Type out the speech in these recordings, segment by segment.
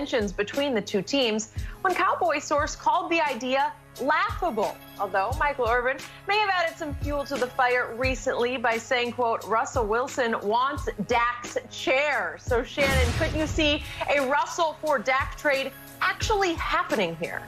tensions between the two teams. One Cowboy source called the idea laughable, although Michael Irvin may have added some fuel to the fire recently by saying, quote, Russell Wilson wants Dak's chair. So, Shannon, couldn't you see a Russell for Dak trade actually happening here?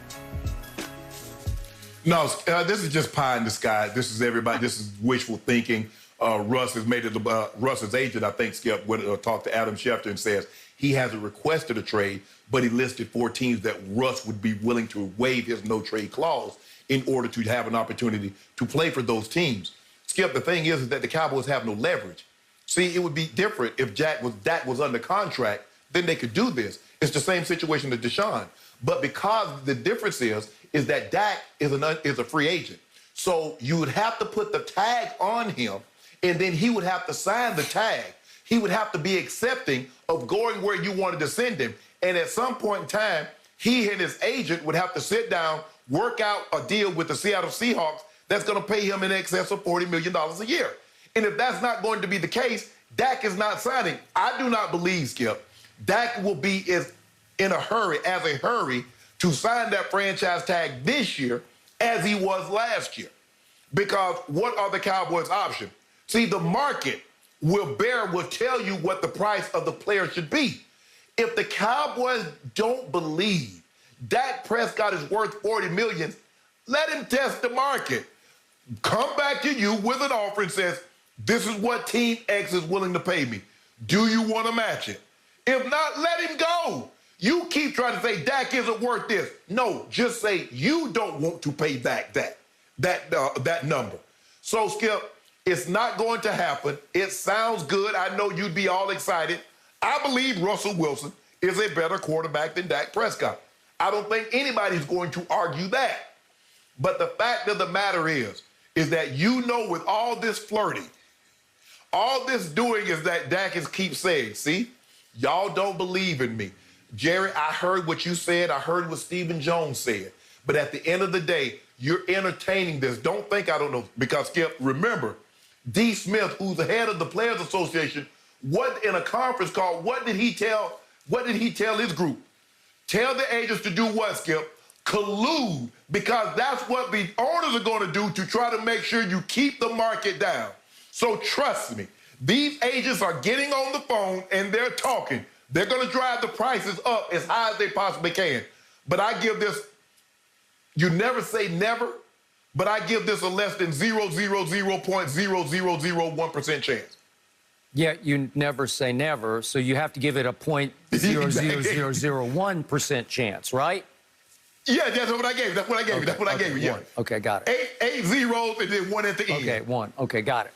No, this is just pie in the sky. This is everybody. This is wishful thinking. Russ has made it. Russ's agent, I think, Skip, talked to Adam Schefter and says he hasn't requested a trade, but he listed 4 teams that Russ would be willing to waive his no-trade clause in order to have an opportunity to play for those teams. Skip, the thing is that the Cowboys have no leverage. See, it would be different if Dak was under contract, then they could do this. It's the same situation as Deshaun. But because the difference is that Dak is a free agent. So you would have to put the tag on him, and then he would have to sign the tag. He would have to be accepting of going where you wanted to send him. And at some point in time, he and his agent would have to sit down, work out a deal with the Seattle Seahawks that's going to pay him in excess of $40 million a year. And if that's not going to be the case, Dak is not signing. I do not believe, Skip, Dak will be in a hurry to sign that franchise tag this year as he was last year. Because what are the Cowboys' options? See, the market will tell you what the price of the player should be. If the Cowboys don't believe Dak Prescott is worth $40 million, let him test the market. Come back to you with an offer and says, this is what Team X is willing to pay me. Do you want to match it? If not, let him go. You keep trying to say Dak isn't worth this. No, just say you don't want to pay back that number. So, Skip, it's not going to happen. It sounds good. I know you'd be all excited. I believe Russell Wilson is a better quarterback than Dak Prescott. I don't think anybody's going to argue that. But the fact of the matter is that with all this flirting, all this doing is that Dak keeps saying, see, y'all don't believe in me. Jerry, I heard what you said. I heard what Stephen Jones said. But at the end of the day, you're entertaining this. Don't think I don't know. Because, Skip, remember, D. Smith, who's the head of the Players Association, in a conference call, what did he tell his group? Tell the agents to do what, Skip? Collude, because that's what the owners are going to do to try to make sure you keep the market down. So trust me, these agents are getting on the phone and they're talking. They're going to drive the prices up as high as they possibly can. But I give this, you never say never, but I give this a less than 0.0001% chance. Yeah, you never say never, so you have to give it a 0.00001% chance, right? Yeah, that's what I gave you. That's what I gave you. That's what I gave you, yeah. Okay, got it. Eight zeros and then 1 at the end. Okay, 1. Okay, got it.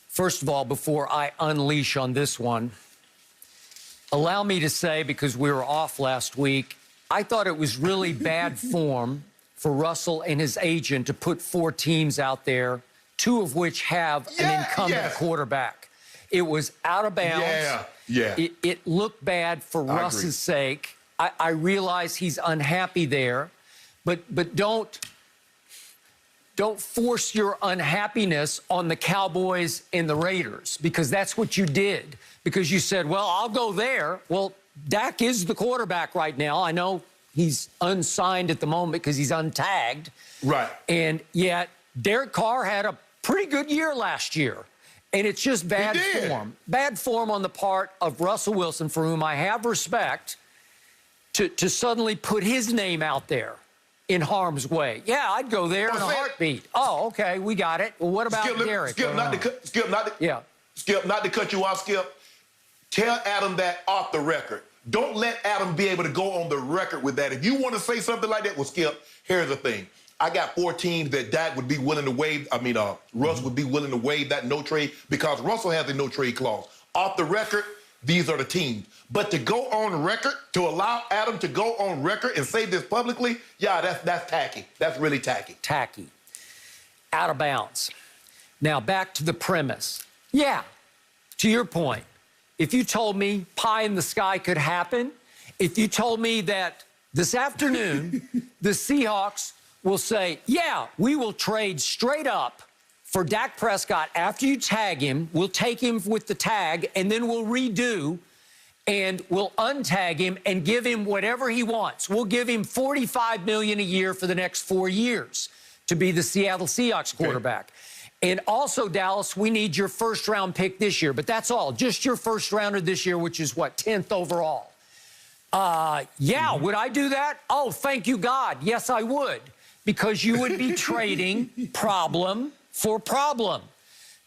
First of all, before I unleash on this one, allow me to say, because we were off last week, I thought it was really bad form for Russell and his agent to put 4 teams out there, 2 of which have an incumbent quarterback. It was out of bounds. Yeah. It looked bad for Russ's sake. I realize he's unhappy there, but don't force your unhappiness on the Cowboys and the Raiders, because that's what you did. Because you said, well, I'll go there. Well, Dak is the quarterback right now. I know he's unsigned at the moment because he's untagged. Right. And yet Derek Carr had a pretty good year last year. And it's just bad form. Bad form on the part of Russell Wilson, for whom I have respect, to suddenly put his name out there in harm's way. Yeah, I'd go there in a heartbeat. Oh, okay, we got it. Well, what about Derek? Skip, not to cut you off, Skip. Tell Adam that off the record. Don't let Adam be able to go on the record with that. If you want to say something like that, well, Skip, here's the thing. I got 4 teams that Dak would be willing to waive. Russ would be willing to waive that no trade because Russell has a no trade clause. Off the record, these are the teams. But to go on record, to allow Adam to go on record and say this publicly, yeah, that's tacky. That's really tacky. Tacky. Out of bounds. Now, back to the premise. Yeah, to your point, if you told me pie in the sky could happen, if you told me that this afternoon the Seahawks will say, yeah, we will trade straight up for Dak Prescott after you tag him, we'll take him with the tag, and then we'll redo, and we'll untag him and give him whatever he wants. We'll give him $45 million a year for the next 4 years to be the Seattle Seahawks quarterback. And also, Dallas, we need your first-round pick this year. But that's all. Just your first-rounder this year, which is, what, 10th overall. Yeah, would I do that? Oh, thank you, God. Yes, I would. Because you would be trading problem for problem.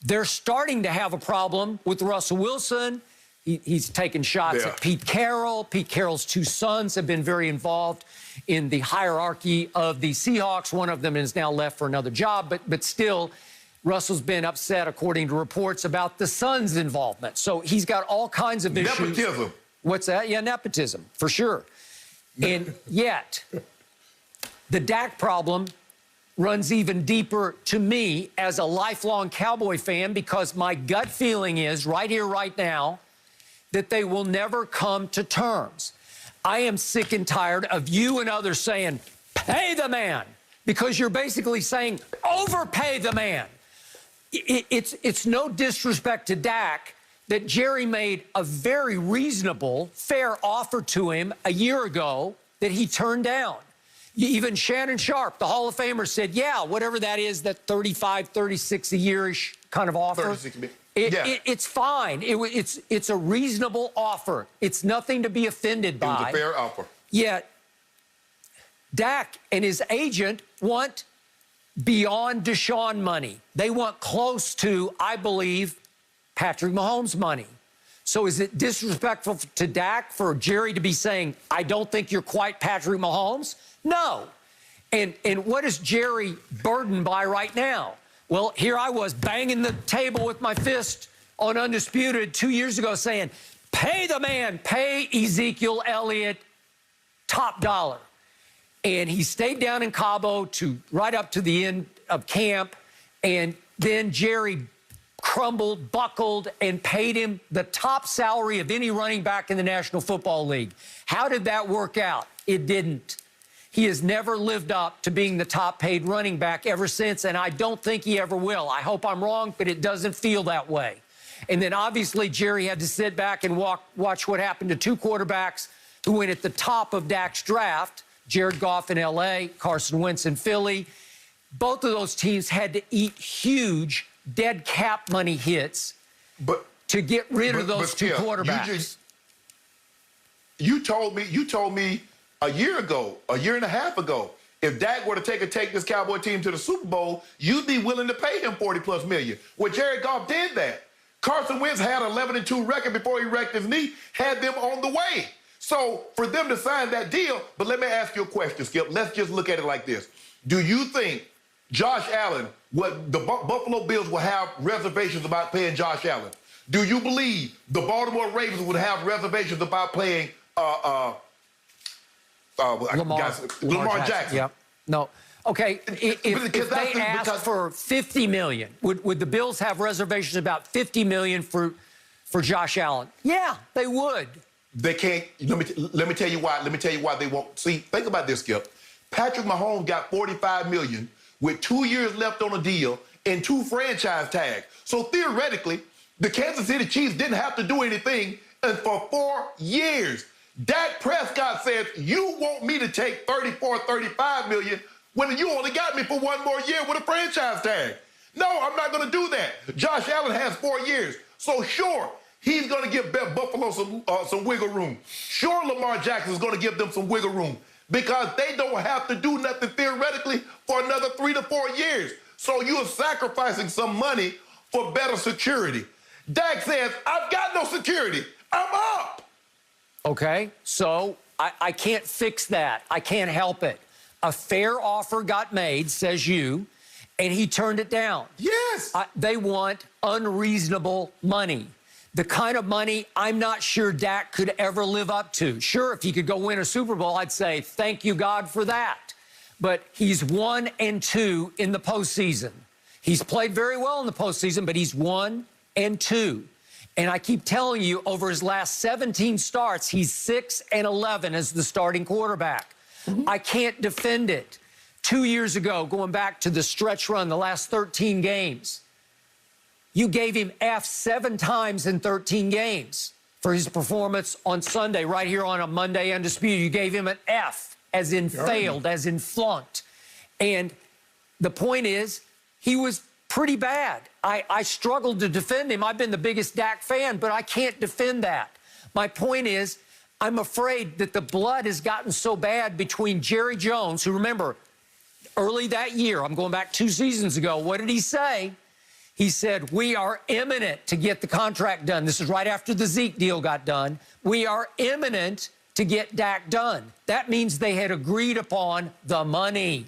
They're starting to have a problem with Russell Wilson. He's taken shots at Pete Carroll. Pete Carroll's 2 sons have been very involved in the hierarchy of the Seahawks. One of them is now left for another job, but still, Russell's been upset, according to reports, about the son's involvement. So he's got all kinds of issues. Nepotism. What's that? Yeah, nepotism, for sure. And yet, the Dak problem runs even deeper to me as a lifelong Cowboy fan, because my gut feeling is, right here, right now, that they will never come to terms. I am sick and tired of you and others saying, pay the man, because you're basically saying, overpay the man. It's no disrespect to Dak that Jerry made a very reasonable, fair offer to him a year ago that he turned down. Even Shannon Sharp, the Hall of Famer, said, yeah, whatever that is, that 35, 36 a year-ish kind of offer, it's fine. It's a reasonable offer. It's nothing to be offended by. It was a fair offer. Yet, Dak and his agent want beyond Deshaun money. They want close to, I believe, Patrick Mahomes money. So is it disrespectful to Dak for Jerry to be saying, I don't think you're quite Patrick Mahomes? No. And what is Jerry burdened by right now? Well, here I was banging the table with my fist on Undisputed 2 years ago saying, pay the man, pay Ezekiel Elliott top dollar. And he stayed down in Cabo right up to the end of camp. And then Jerry crumbled, buckled, and paid him the top salary of any running back in the National Football League. How did that work out? It didn't. He has never lived up to being the top-paid running back ever since, and I don't think he ever will. I hope I'm wrong, but it doesn't feel that way. And then, obviously, Jerry had to sit back and watch what happened to 2 quarterbacks who went at the top of Dak's draft, Jared Goff in L.A., Carson Wentz in Philly. Both of those teams had to eat huge dead cap money hits to get rid of those 2 quarterbacks. You told me a year and a half ago, if Dak were to take this Cowboy team to the Super Bowl, you'd be willing to pay him $40+ million. Well, Jared Goff did that. Carson Wentz had an 11-2 record before he wrecked his knee, had them on the way. So for them to sign that deal, but let me ask you a question, Skip. Let's just look at it like this. Do you think Josh Allen, the Buffalo Bills will have reservations about paying Josh Allen? Do you believe the Baltimore Ravens would have reservations about paying Lamar Jackson? Yep. No. Okay, if they asked for $50 million, would the Bills have reservations about $50 million for Josh Allen? Yeah, they would. They can't. Let me tell you why. Let me tell you why they won't. See, think about this, Skip. Patrick Mahomes got $45 million with 2 years left on a deal and 2 franchise tags. So theoretically, the Kansas City Chiefs didn't have to do anything for 4 years. Dak Prescott says, you want me to take $34, $35 million when you only got me for 1 more year with a franchise tag. No, I'm not going to do that. Josh Allen has 4 years. So sure, he's going to give Buffalo some wiggle room. Sure, Lamar Jackson is going to give them some wiggle room because they don't have to do nothing theoretically for another 3 to 4 years. So you're sacrificing some money for better security. Dak says, I've got no security. I'm up. Okay, so I can't fix that. I can't help it. A fair offer got made, says you, and he turned it down. Yes. They want unreasonable money. The kind of money I'm not sure Dak could ever live up to. Sure, if he could go win a Super Bowl, I'd say, thank you, God, for that. But he's 1-2 in the postseason. He's played very well in the postseason, but he's 1-2. And I keep telling you, over his last 17 starts, he's 6-11 as the starting quarterback. I can't defend it. 2 years ago, going back to the stretch run, the last 13 games, you gave him F 7 times in 13 games. for his performance on Sunday, right here on a Monday Undisputed. You gave him an F, as in failed, as in flunked. And the point is, he was pretty bad. I struggled to defend him. I've been the biggest Dak fan, but I can't defend that. My point is, I'm afraid that the blood has gotten so bad between Jerry Jones, who, remember, early that year, I'm going back 2 seasons ago, what did he say? He said, we are imminent to get the contract done. This is right after the Zeke deal got done. We are imminent to get Dak done. That means they had agreed upon the money.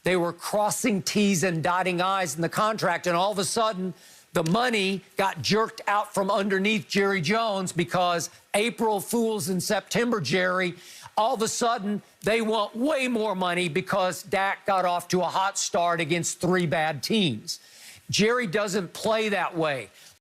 They were crossing T's and dotting I's in the contract, and all of a sudden, the money got jerked out from underneath Jerry Jones because April Fools in September, Jerry, all of a sudden, they want way more money because Dak got off to a hot start against 3 bad teams. Jerry doesn't play that way.